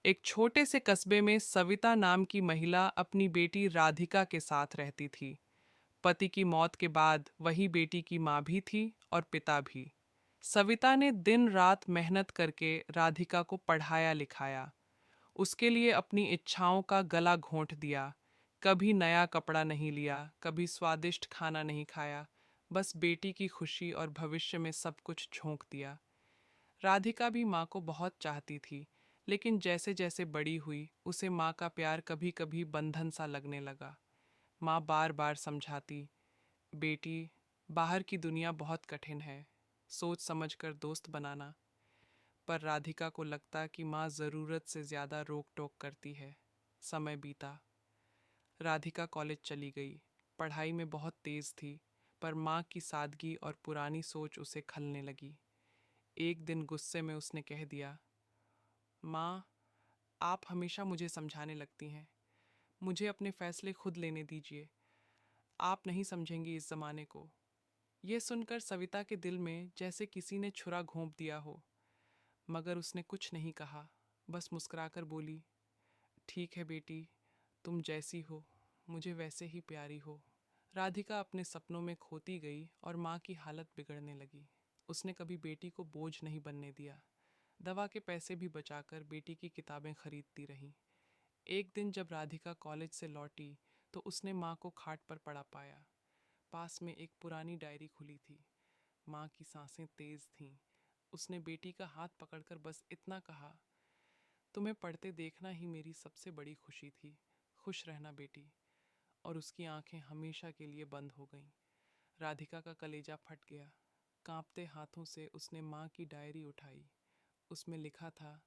एक छोटे से कस्बे में सविता नाम की महिला अपनी बेटी राधिका के साथ रहती थी। पति की मौत के बाद वही बेटी की माँ भी थी और पिता भी। सविता ने दिन रात मेहनत करके राधिका को पढ़ाया लिखाया, उसके लिए अपनी इच्छाओं का गला घोंट दिया। कभी नया कपड़ा नहीं लिया, कभी स्वादिष्ट खाना नहीं खाया, बस बेटी की खुशी और भविष्य में सब कुछ झोंक दिया। राधिका भी माँ को बहुत चाहती थी, लेकिन जैसे जैसे बड़ी हुई उसे माँ का प्यार कभी कभी बंधन सा लगने लगा। माँ बार बार समझाती, बेटी, बाहर की दुनिया बहुत कठिन है, सोच समझ कर दोस्त बनाना। पर राधिका को लगता कि माँ ज़रूरत से ज़्यादा रोक टोक करती है। समय बीता। राधिका कॉलेज चली गई। पढ़ाई में बहुत तेज थी, पर माँ की सादगी और पुरानी सोच उसे खलने लगी। एक दिन गुस्से में उसने कह दिया, माँ, आप हमेशा मुझे समझाने लगती हैं, मुझे अपने फैसले खुद लेने दीजिए। आप नहीं समझेंगी इस ज़माने को। यह सुनकर सविता के दिल में जैसे किसी ने छुरा घोंप दिया हो, मगर उसने कुछ नहीं कहा, बस मुस्कुराकर बोली, ठीक है बेटी, तुम जैसी हो मुझे वैसे ही प्यारी हो। राधिका अपने सपनों में खोती गई और माँ की हालत बिगड़ने लगी। उसने कभी बेटी को बोझ नहीं बनने दिया। दवा के पैसे भी बचाकर बेटी की किताबें खरीदती रही। एक दिन जब राधिका कॉलेज से लौटी तो उसने माँ को खाट पर पड़ा पाया। पास में एक पुरानी डायरी खुली थी। माँ की सांसें तेज थीं। उसने बेटी का हाथ पकड़कर बस इतना कहा, तुम्हें पढ़ते देखना ही मेरी सबसे बड़ी खुशी थी। खुश रहना बेटी। और उसकी आंखें हमेशा के लिए बंद हो गईं। राधिका का कलेजा फट गया। कांपते हाथों से उसने माँ की डायरी उठाई। उसमें लिखा था,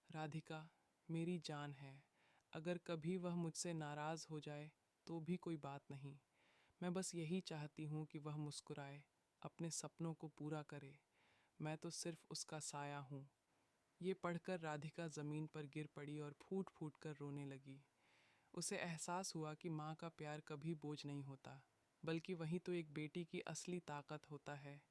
राधिका मेरी जान है, अगर कभी वह मुझसे नाराज़ हो जाए तो भी कोई बात नहीं। मैं बस यही चाहती हूँ कि वह मुस्कुराए, अपने सपनों को पूरा करे। मैं तो सिर्फ उसका साया हूँ। ये पढ़कर राधिका ज़मीन पर गिर पड़ी और फूट फूट कर रोने लगी। उसे एहसास हुआ कि माँ का प्यार कभी बोझ नहीं होता, बल्कि वही तो एक बेटी की असली ताकत होता है।